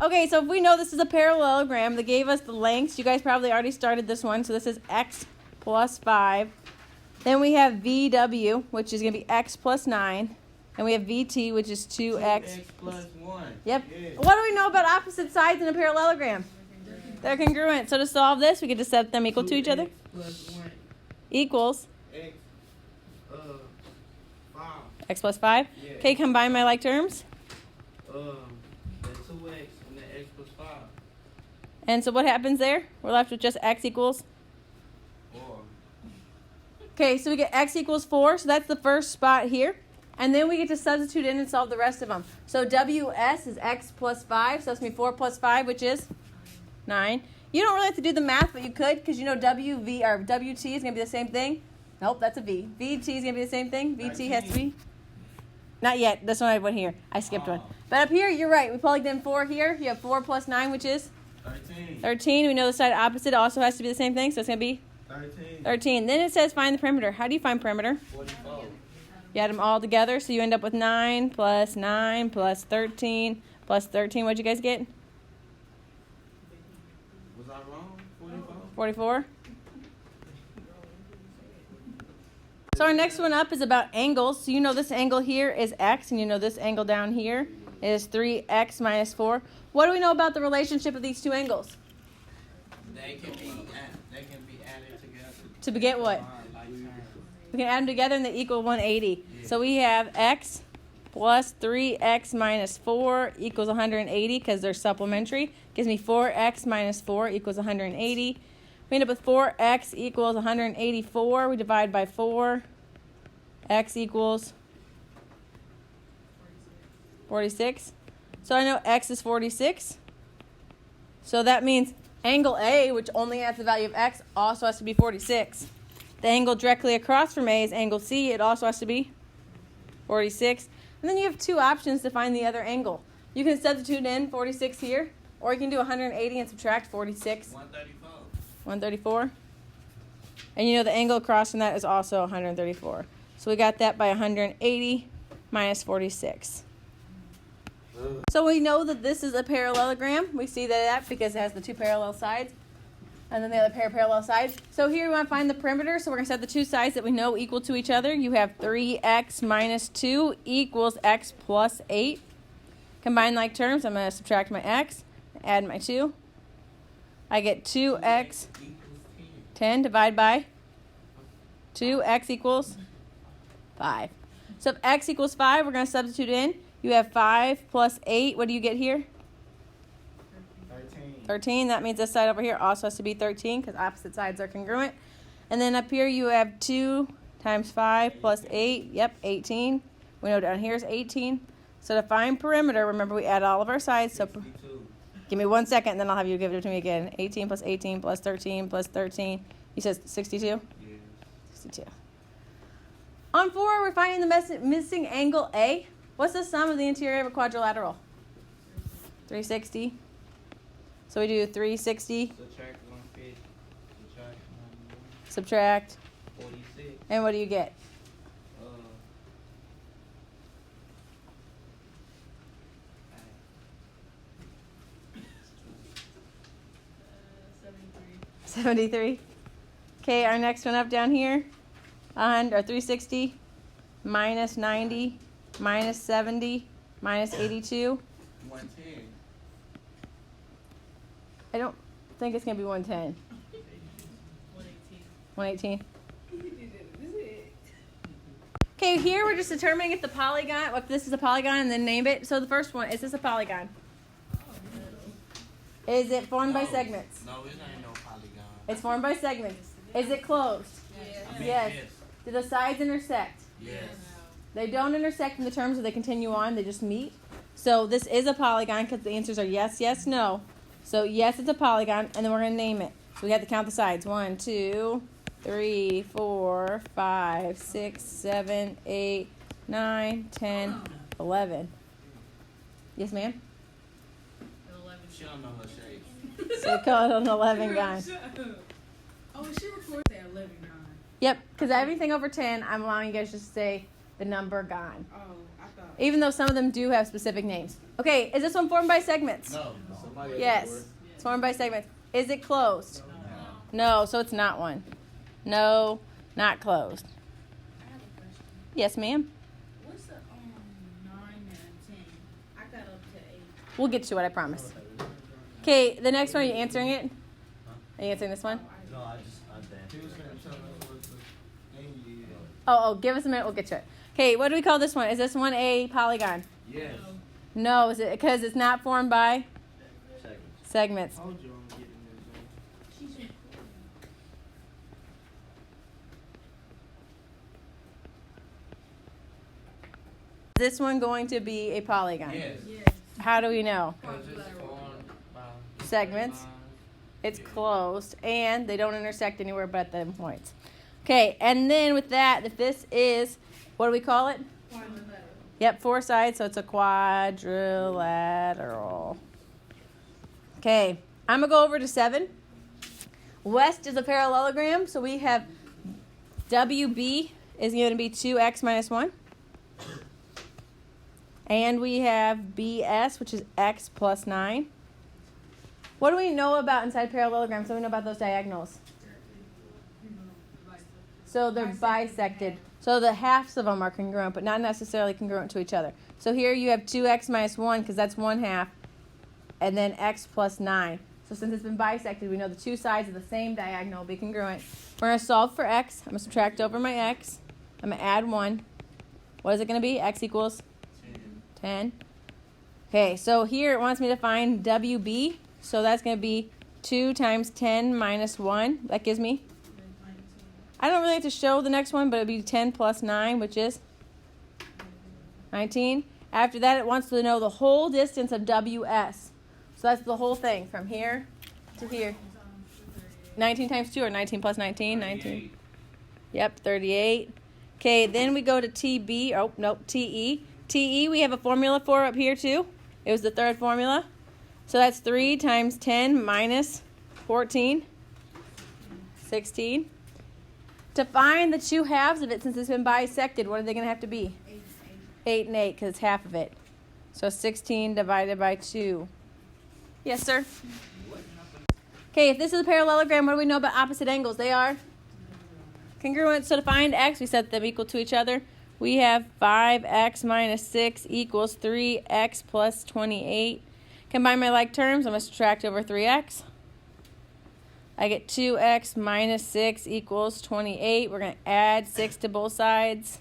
Okay, so if we know this is a parallelogram, they gave us the lengths. You guys probably already started this one. So this is x plus 5. Then we have VW, which is going to be x plus 9. And we have VT, which is 2x. X plus 1. Yep. Yeah. What do we know about opposite sides in a parallelogram? They're congruent. So to solve this, we can just set them equal to each other. Plus 1. Equals X. 5. x plus 5. Yeah. Okay, combine my like terms. The 2x and the x plus 5. And so what happens there? We're left with just x equals. 4. Okay, so we get x equals 4. So that's the first spot here. And then we get to substitute in and solve the rest of them. So WS is x plus 5. So that's going to be 4 plus 5, which is 9. You don't really have to do the math, but you could, because you know WT is going to be the same thing. Nope, that's a V. VT is going to be the same thing. VT has to be. Not yet. This one I went here. I skipped one. But up here, you're right. We plugged in 4 here. You have 4 plus 9, which is 13. 13. We know the side opposite also has to be the same thing, so it's going to be 13. Then it says find the perimeter. How do you find perimeter? 44. You add them all together, so you end up with 9 plus 9 plus 13 plus 13. What'd you guys get? Was I wrong? 44? 44. So our next one up is about angles. So you know this angle here is x, and you know this angle down here is 3x minus 4. What do we know about the relationship of these two angles? They can be added together. To get what? We can add them together and they equal 180. Yeah. So we have x plus 3x minus 4 equals 180 because they're supplementary. Gives me 4x minus 4 equals 180. We end up with 4x equals 184. We divide by 4. X equals 46. So I know x is 46. So that means angle A, which only has the value of x, also has to be 46. The angle directly across from A is angle C. It also has to be 46. And then you have two options to find the other angle. You can substitute in 46 here, or you can do 180 and subtract 46. 134. 134. And you know the angle across from that is also 134. So we got that by 180 minus 46. So we know that this is a parallelogram. We see that because it has the two parallel sides. And then the other pair of parallel sides. So here we want to find the perimeter. So we're going to set the two sides that we know equal to each other. You have 3x minus 2 equals x plus 8. Combine like terms. I'm going to subtract my x, add my 2. I get 2x, 10 divided by 2x equals 5. So if x equals 5, we're going to substitute in. You have 5 plus 8. What do you get here? 13. That means this side over here also has to be 13 because opposite sides are congruent. And then up here you have 2 times 5 plus 8. Yep, 18. We know down here is 18. So to find perimeter, remember we add all of our sides. So give me 1 second, and then I'll have you give it to me again. 18 plus 18 plus 13 plus 13. You said 62? Yeah. 62. On 4, we're finding the missing angle A. What's the sum of the interior of a quadrilateral? 360. So we do 360. Subtract 150. Subtract. 46. And what do you get? 73. Okay, our next one up down here. 360 minus 90 minus 70 minus 82. 110. I don't think it's going to be 110. 118. Okay, here we're just determining if this is a polygon, and then name it. So the first one, is this a polygon? Is it formed by segments? No, it ain't no polygon. It's formed by segments. Is it closed? Yes. Do the sides intersect? Yes. They don't intersect in the terms that they continue on. They just meet. So this is a polygon because the answers are yes, yes, no. So yes, it's a polygon, and then we're going to name it. So we have to count the sides. 1, 2, 3, 4, 5, 6, 7, 8, 9, 10, 11. Yes, ma'am? She don't know her shape. So we call it an 11 gon. Oh, she records at 11 Yep, because everything over 10, I'm allowing you guys just to say the number gon. Oh, I thought. even though some of them do have specific names. Okay, is this one formed by segments? No. Somebody Yes, it's formed by segments. Is it closed? No, so it's not one. No, not closed. I have a question. Yes, ma'am. What's the 9 and 10? I got up to 8. We'll get to it, I promise. Okay, the next one, are you answering it? Are you answering this one? No, I'm there. He was gonna tell us what the name you used. Oh, give us a minute, we'll get to it. Okay, what do we call this one? Is this one a polygon? Yes. No, is it because it's not formed by segments? I told you I'm getting this one. Is this one going to be a polygon? Yes. Yes. How do we know? Because it's formed by Segments. lines. It's closed, and they don't intersect anywhere but the points. Okay, and then with that, if this is, what do we call it? Quadrilateral. Yep, 4 sides, so it's a quadrilateral. Okay, I'm going to go over to 7. West is a parallelogram, so we have WB is going to be 2x minus 1. And we have BS, which is x plus 9. What do we know about inside parallelograms? What do we know about those diagonals? So they're bisected. So the halves of them are congruent, but not necessarily congruent to each other. So here you have 2x minus 1, because that's 1/2, and then x plus 9. So since it's been bisected, we know the two sides of the same diagonal will be congruent. We're going to solve for x. I'm going to subtract over my x. I'm going to add 1. What is it going to be? X equals 10. Okay, so here it wants me to find WB. So that's going to be 2 times 10 minus 1. That gives me, I don't really have to show the next one, but it would be 10 plus 9, which is 19. After that, it wants to know the whole distance of WS. So that's the whole thing from here to here. 19 times 2, or 19 plus 19? 19. Yep, 38. Okay, then we go to TB. Oh, nope, TE. TE, we have a formula for up here, too. It was the third formula. So that's 3 times 10 minus 14. 16. To find the 2 halves of it, since it's been bisected, what are they going to have to be? 8 and 8, because it's half of it. So 16 divided by 2. Yes, sir? Okay, if this is a parallelogram, what do we know about opposite angles? They are congruent. So to find x, we set them equal to each other. We have 5x minus 6 equals 3x plus 28. Combine my like terms. I'm going to subtract over 3x. I get 2x minus 6 equals 28. We're going to add 6 to both sides.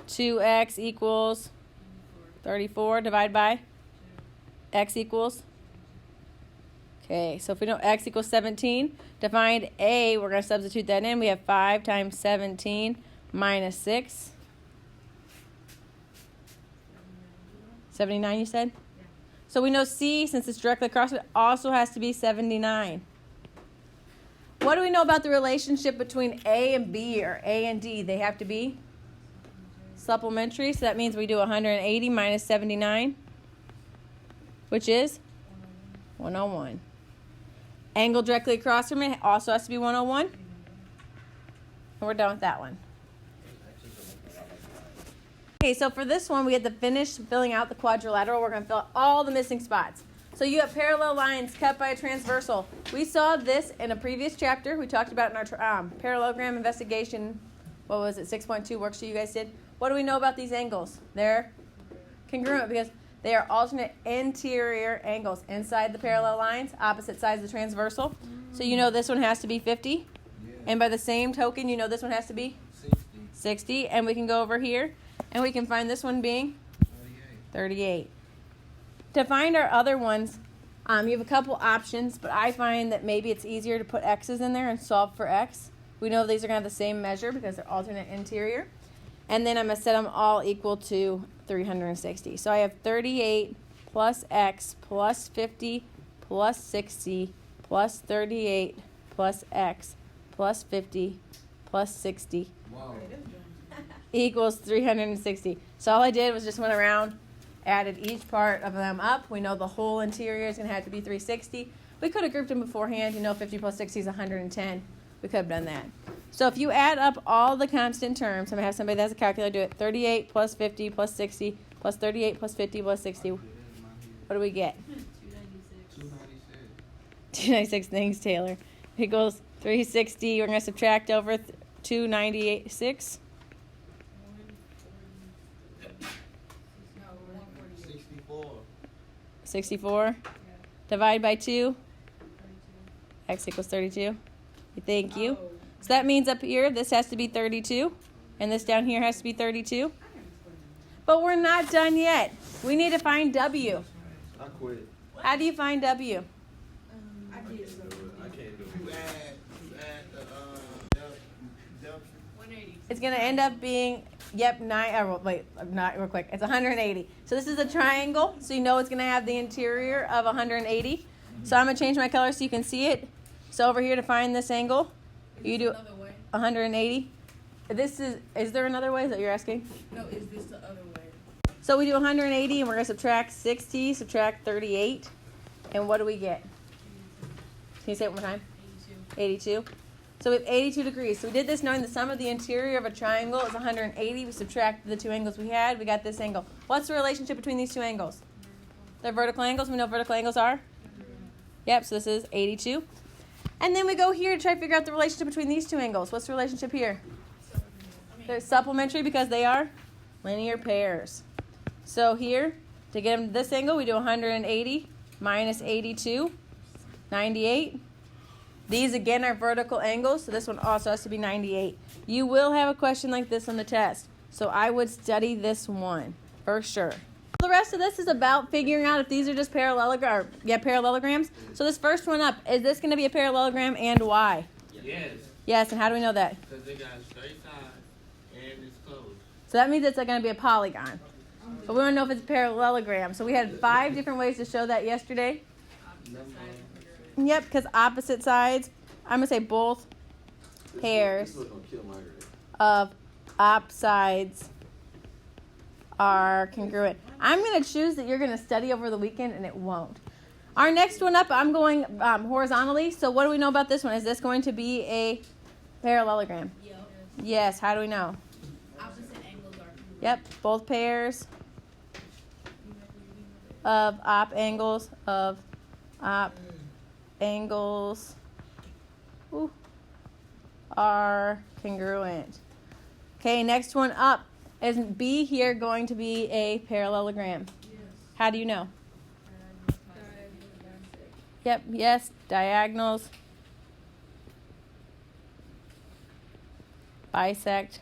2x equals 34. Divide by x equals. Okay, so if we know x equals 17, to find a, we're going to substitute that in. We have 5 times 17 minus 6. 79, you said? Yeah. So we know C, since it's directly across it, also has to be 79. What do we know about the relationship between A and B or A and D? They have to be supplementary, so that means we do 180 minus 79, which is 101. Angle directly across from it also has to be 101. And we're done with that one. Okay, so for this one, we had to finish filling out the quadrilateral. We're going to fill out all the missing spots. So you have parallel lines cut by a transversal. We saw this in a previous chapter. We talked about it in our parallelogram investigation, what was it, 6.2 worksheet you guys did. What do we know about these angles? They're congruent because they are alternate interior angles inside the parallel lines, opposite sides of the transversal. So you know this one has to be 50. Yeah. And by the same token, you know this one has to be 60. And we can go over here, and we can find this one being 38. To find our other ones, you have a couple options, but I find that maybe it's easier to put x's in there and solve for x. We know these are going to have the same measure because they're alternate interior. And then I'm going to set them all equal to 360. So I have 38 plus x plus 50 plus 60 plus 38 plus x plus 50 plus 60 equals 360. So all I did was just went around, added each part of them up. We know the whole interior is going to have to be 360. We could have grouped them beforehand. You know, 50 plus 60 is 110. We could have done that. So if you add up all the constant terms, I'm going to have somebody that has a calculator do it. 38 plus 50 plus 60 plus 38 plus 50 plus 60. What do we get? 296. Thanks, Taylor. Equals 360. We're going to subtract over 296. 64. Divide by 2. X equals 32. Thank you. So that means up here, this has to be 32. And this down here has to be 32. But we're not done yet. We need to find W. I quit. How do you find W? I can't do it. You add the 180. It's going to end up being, not real quick. It's 180. So this is a triangle. So you know it's going to have the interior of 180. So I'm going to change my color so you can see it. So over here to find this angle, you do Another way? 180. Is there another way that you're asking? No, is this the other way? So we do 180 and we're going to subtract 60, subtract 38. And what do we get? Can you say it one more time? 82. So we have 82 degrees. So we did this knowing the sum of the interior of a triangle is 180. We subtracted the two angles we had. We got this angle. What's the relationship between these two angles? They're vertical angles. We know what vertical angles are? Yep, so this is 82. And then we go here to try to figure out the relationship between these two angles. What's the relationship here? They're supplementary because they are linear pairs. So here, to get them to this angle, we do 180 minus 82, 98. These, again, are vertical angles, so this one also has to be 98. You will have a question like this on the test, so I would study this one for sure. The rest of this is about figuring out if these are just parallelograms. So this first one up, is this going to be a parallelogram and why? Yes, Yes, and how do we know that? because they got straight sides and it's closed. So that means it's going to be a polygon. But we want to know if it's a parallelogram. So we had 5 different ways to show that yesterday. Yep, because opposite sides, I'm going to say both pairs of op sides are congruent. I'm going to choose that you're going to study over the weekend, and it won't. Our next one up, I'm going horizontally. So what do we know about this one? Is this going to be a parallelogram? Yep. Yes. How do we know? Opposite angles are congruent. Yep. Both pairs of op angles are congruent. Okay, next one up. Is B here going to be a parallelogram? Yes. How do you know? Yep, yes, diagonals bisect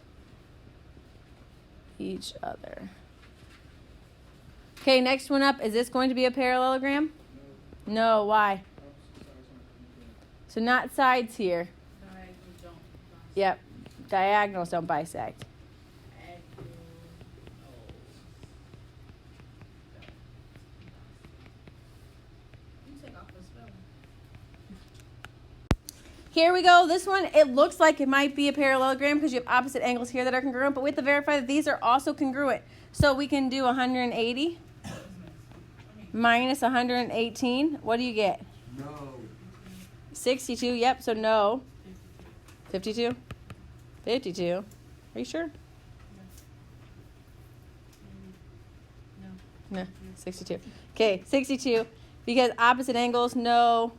each other. Okay, next one up. Is this going to be a parallelogram? No, why? So not sides here. Diagonals don't. Yep, diagonals don't bisect. Here we go. This one, it looks like it might be a parallelogram because you have opposite angles here that are congruent, but we have to verify that these are also congruent. So we can do 180 minus 118. What do you get? No. 62. Yep, so no. 52? 52. Are you sure? No. 62. Okay, 62. Because opposite angles, no.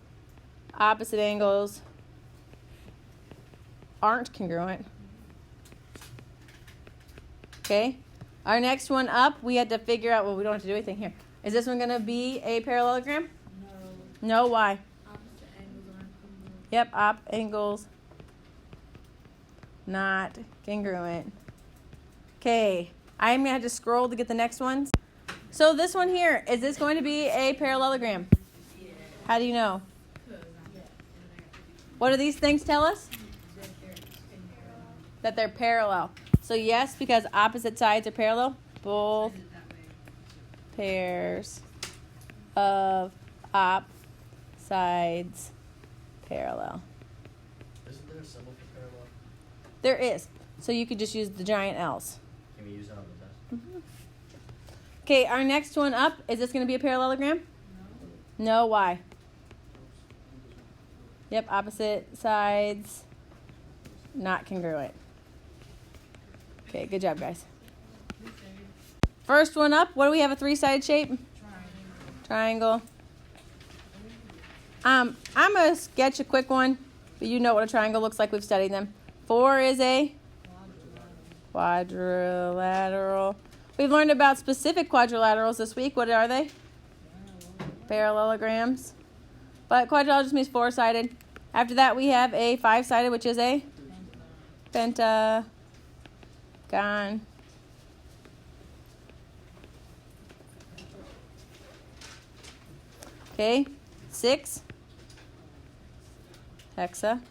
Opposite angles aren't congruent. Okay. Our next one up, we had to figure out, well, we don't have to do anything here. Is this one going to be a parallelogram? No. No, why? Opposite angles aren't congruent. Yep, op angles not congruent. Okay, I'm going to have to scroll to get the next ones. So this one here, is this going to be a parallelogram? Yeah. How do you know? Yeah. What do these things tell us? That they're parallel. So yes, because opposite sides are parallel, both pairs of op sides parallel. Isn't there a symbol for parallel? There is. So you could just use the giant L's. Can we use that on the test? Okay, our next one up, is this going to be a parallelogram? No. No, why? Yep, opposite sides not congruent. Okay, good job, guys. First one up, what do we have, a three-sided shape? Triangle. I'm going to sketch a quick one, but you know what a triangle looks like. We've studied them. 4 is a quadrilateral. We've learned about specific quadrilaterals this week. What are they? Parallelograms. But quadrilateral just means 4-sided. After that, we have a 5-sided, which is a pentagon. Okay, 6, hexa.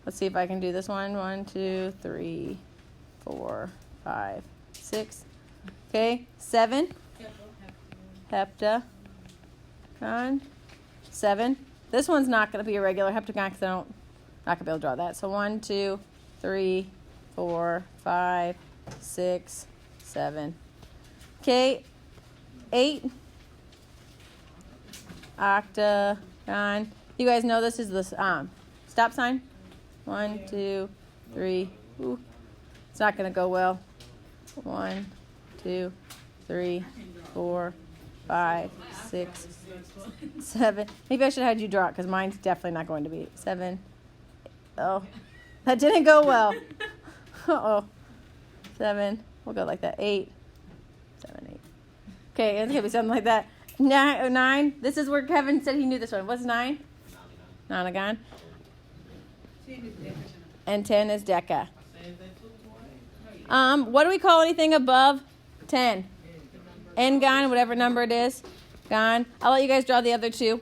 Let's see if I can do this one. 1, 2, 3, 4, 5, 6. Okay, 7, heptagon. 7. This one's not going to be a regular heptagon because I'm not going to be able to draw that. So 1, 2, 3, 4, 5, 6, 7. Okay, 8, octagon. You guys know this is the stop sign. 1, 2, 3. Ooh, it's not going to go well. 1, 2, 3, 4, 5, 6, 7. Maybe I should have had you draw it because mine's definitely not going to be 7. Oh, that didn't go well. Uh-oh. 7. We'll go like that. 8. 7, 8. Okay, it's going to be something like that. 9. This is where Kevin said he knew this one. What's 9? Nonagon. And 10 is deca. What do we call anything above 10? N-gon, whatever number it is. Gon. I'll let you guys draw the other two.